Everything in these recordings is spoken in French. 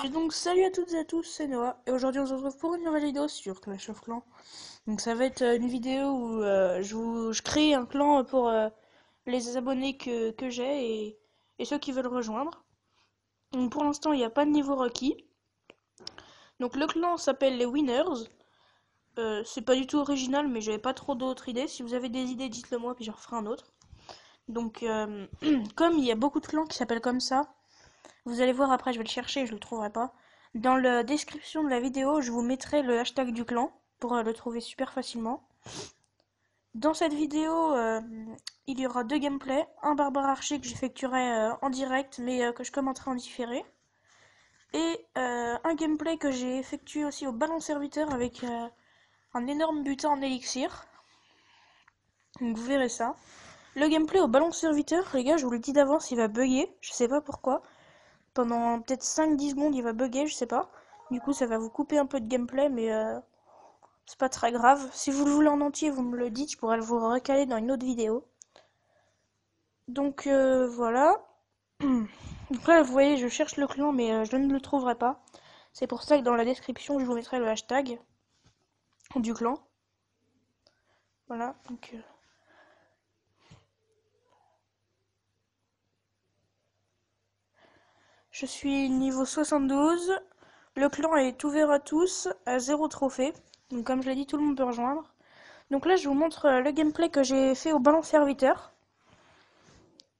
Et donc salut à toutes et à tous, c'est Noah, et aujourd'hui on se retrouve pour une nouvelle vidéo sur Clash of Clans. Donc ça va être une vidéo où je crée un clan pour les abonnés que j'ai et ceux qui veulent rejoindre. Donc pour l'instant il n'y a pas de niveau requis. Donc le clan s'appelle les Winners. C'est pas du tout original mais j'avais pas trop d'autres idées. Si vous avez des idées dites-le moi puis j'en referai un autre. Donc comme il y a beaucoup de clans qui s'appellent comme ça, vous allez voir après, je vais le chercher, je le trouverai pas. Dans la description de la vidéo, je vous mettrai le hashtag du clan pour le trouver super facilement. Dans cette vidéo, il y aura deux gameplays. Un barbare archer que j'effectuerai en direct mais que je commenterai en différé. Et un gameplay que j'ai effectué aussi au ballon serviteur avec un énorme butin en élixir. Donc vous verrez ça. Le gameplay au ballon serviteur, les gars, je vous le dis d'avance, il va bugger. Je sais pas pourquoi. Pendant peut-être 5-10 secondes, il va bugger, je sais pas. Du coup, ça va vous couper un peu de gameplay, mais c'est pas très grave. Si vous le voulez en entier, vous me le dites, je pourrais vous recaler dans une autre vidéo. Donc voilà. Donc là, vous voyez, je cherche le clan, mais je ne le trouverai pas. C'est pour ça que dans la description, je vous mettrai le hashtag du clan. Voilà, donc... Je suis niveau 72. Le clan est ouvert à tous, à 0 trophée. Donc comme je l'ai dit, tout le monde peut rejoindre. Donc là, je vous montre le gameplay que j'ai fait au ballon serviteur.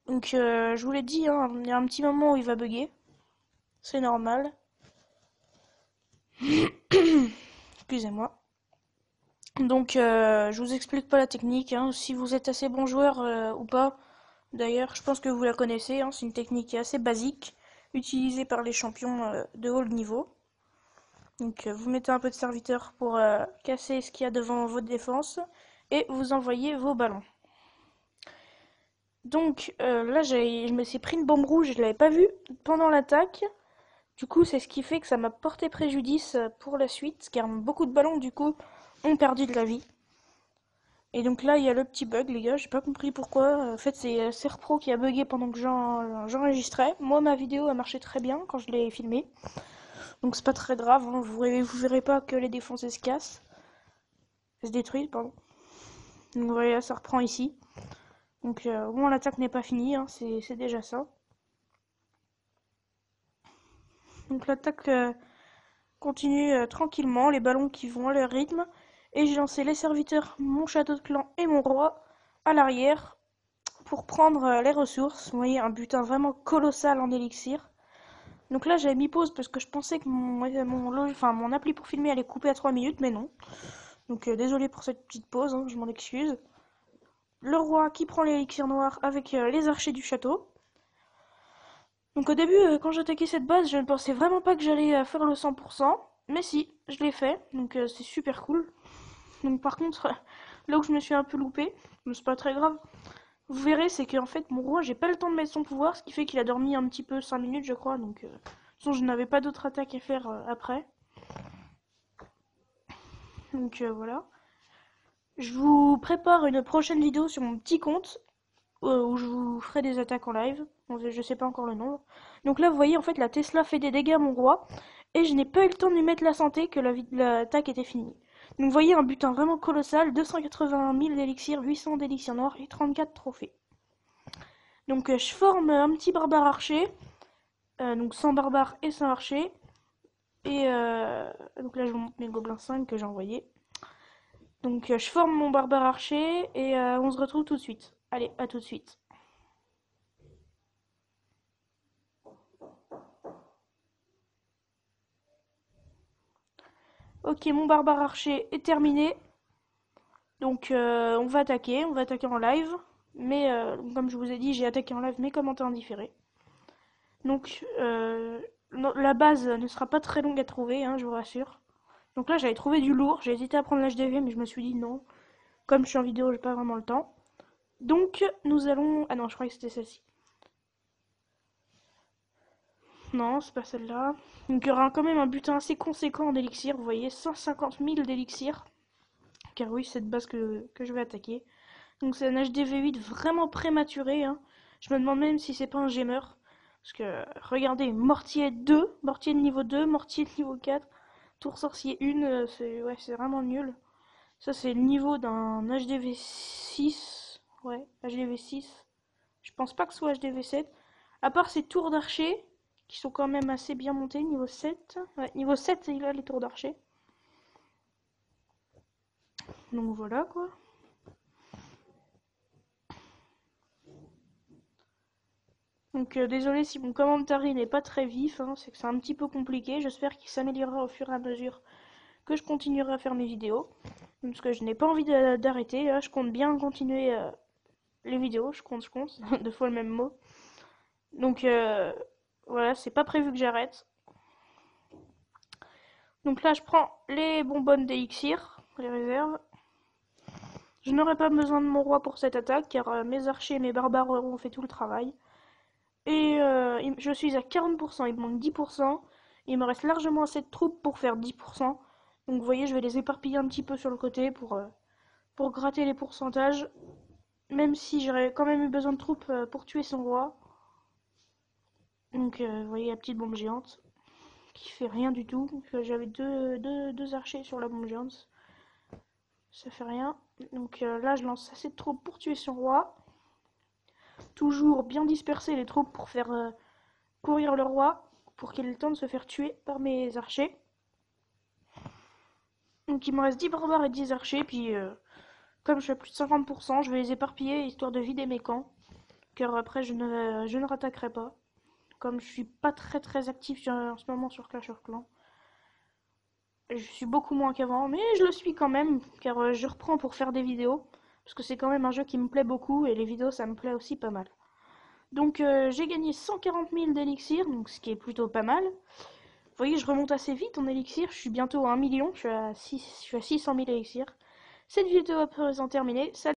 Donc je vous l'ai dit, hein, il y a un petit moment où il va bugger. C'est normal. Excusez-moi. Donc je vous explique pas la technique, hein, si vous êtes assez bon joueur ou pas. D'ailleurs, je pense que vous la connaissez, hein, c'est une technique qui est assez basique, utilisée par les champions de haut niveau. Donc vous mettez un peu de serviteur pour casser ce qu'il y a devant votre défense et vous envoyez vos ballons. Donc là, je me suis pris une bombe rouge, je l'avais pas vue pendant l'attaque. Du coup, c'est ce qui fait que ça m'a porté préjudice pour la suite, car beaucoup de ballons, du coup, ont perdu de la vie. Et donc là, il y a le petit bug, les gars, j'ai pas compris pourquoi. En fait, c'est SerPro qui a bugué pendant que j'enregistrais. Moi, ma vidéo a marché très bien quand je l'ai filmée. Donc c'est pas très grave, hein. Vous verrez pas que les défenses se cassent. Elles se détruisent, pardon. Donc voilà, ça reprend ici. Donc au moins l'attaque n'est pas finie, hein, c'est déjà ça. Donc l'attaque continue tranquillement, les ballons qui vont à leur rythme. Et j'ai lancé les serviteurs, mon château de clan et mon roi à l'arrière pour prendre les ressources. Vous voyez, un butin vraiment colossal en élixir. Donc là, j'avais mis pause parce que je pensais que mon appli pour filmer allait couper à 3 minutes, mais non. Donc désolé pour cette petite pause, hein, je m'en excuse. Le roi qui prend l'élixir noir avec les archers du château. Donc au début, quand j'attaquais cette base, je ne pensais vraiment pas que j'allais faire le 100%. Mais si, je l'ai fait, donc c'est super cool. Donc par contre, là où je me suis un peu loupé, mais c'est pas très grave, vous verrez, c'est qu'en fait, mon roi, j'ai pas le temps de mettre son pouvoir, ce qui fait qu'il a dormi un petit peu 5 minutes, je crois. Donc de toute façon, je n'avais pas d'autre attaque à faire après. Donc voilà. Je vous prépare une prochaine vidéo sur mon petit compte où je vous ferai des attaques en live. Je sais pas encore le nombre. Donc là, vous voyez, en fait, la Tesla fait des dégâts à mon roi. Et je n'ai pas eu le temps de lui mettre la santé que l'attaque était finie. Donc vous voyez, un butin vraiment colossal. 281 000 d'élixir, 800 d'élixir noir et 34 trophées. Donc je forme un petit barbare archer. Donc sans barbare et sans archer. Et donc là, je vous montre mes gobelins 5 que j'ai envoyés. Donc je forme mon barbare archer et on se retrouve tout de suite. Allez, à tout de suite. Ok, mon barbare archer est terminé. Donc on va attaquer en live. Mais comme je vous ai dit, j'ai attaqué en live mais commenté en différé. Donc la base ne sera pas très longue à trouver, hein, je vous rassure. Donc là j'avais trouvé du lourd, j'ai hésité à prendre l'HDV mais je me suis dit non. Comme je suis en vidéo, j'ai pas vraiment le temps. Donc nous allons... Ah non, je croyais que c'était celle-ci. Non, c'est pas celle-là. Donc il y aura quand même un butin assez conséquent en élixir, vous voyez, 150 000 d'élixir. Car oui, c'est cette base que je vais attaquer. Donc c'est un HDV8 vraiment prématuré, hein. Je me demande même si c'est pas un gemmer. Parce que, regardez, mortier 2, mortier de niveau 2, mortier de niveau 4, tour sorcier 1, c'est vraiment nul. Ça, c'est le niveau d'un HDV 6. Ouais, HDV 6. Je pense pas que ce soit HDV 7. À part ces tours d'archer, qui sont quand même assez bien montés, niveau 7. Ouais, niveau 7, il a les tours d'archer. Donc voilà, quoi. Donc désolé si mon commentaire n'est pas très vif, hein, c'est que c'est un petit peu compliqué. J'espère qu'il s'améliorera au fur et à mesure que je continuerai à faire mes vidéos. Parce que je n'ai pas envie d'arrêter. Là, je compte bien continuer les vidéos. Je compte, deux fois le même mot. Donc voilà, c'est pas prévu que j'arrête. Donc là, je prends les bonbonnes d'élixir, les réserves. Je n'aurai pas besoin de mon roi pour cette attaque, car mes archers et mes barbares ont fait tout le travail. Et je suis à 40%, il me manque 10%. Il me reste largement assez de troupes pour faire 10%. Donc vous voyez, je vais les éparpiller un petit peu sur le côté pour gratter les pourcentages. Même si j'aurais quand même eu besoin de troupes pour tuer son roi. Donc vous voyez la petite bombe géante qui fait rien du tout. J'avais deux archers sur la bombe géante. Ça fait rien. Donc là, je lance assez de troupes pour tuer son roi. Toujours bien disperser les troupes pour faire courir le roi, pour qu'il ait le temps de se faire tuer par mes archers. Donc il me reste 10 barbares et 10 archers, puis comme je suis à plus de 50%, je vais les éparpiller histoire de vider mes camps. Car après je ne rattaquerai pas. Comme je suis pas très actif en ce moment sur Clash of Clans. Je suis beaucoup moins qu'avant, mais je le suis quand même, car je reprends pour faire des vidéos. Parce que c'est quand même un jeu qui me plaît beaucoup, et les vidéos ça me plaît aussi pas mal. Donc j'ai gagné 140 000 d'élixir, donc ce qui est plutôt pas mal. Vous voyez, je remonte assez vite en élixir, je suis bientôt à 1 million, je suis à 600 000 élixirs. Cette vidéo à présent terminée. Salut.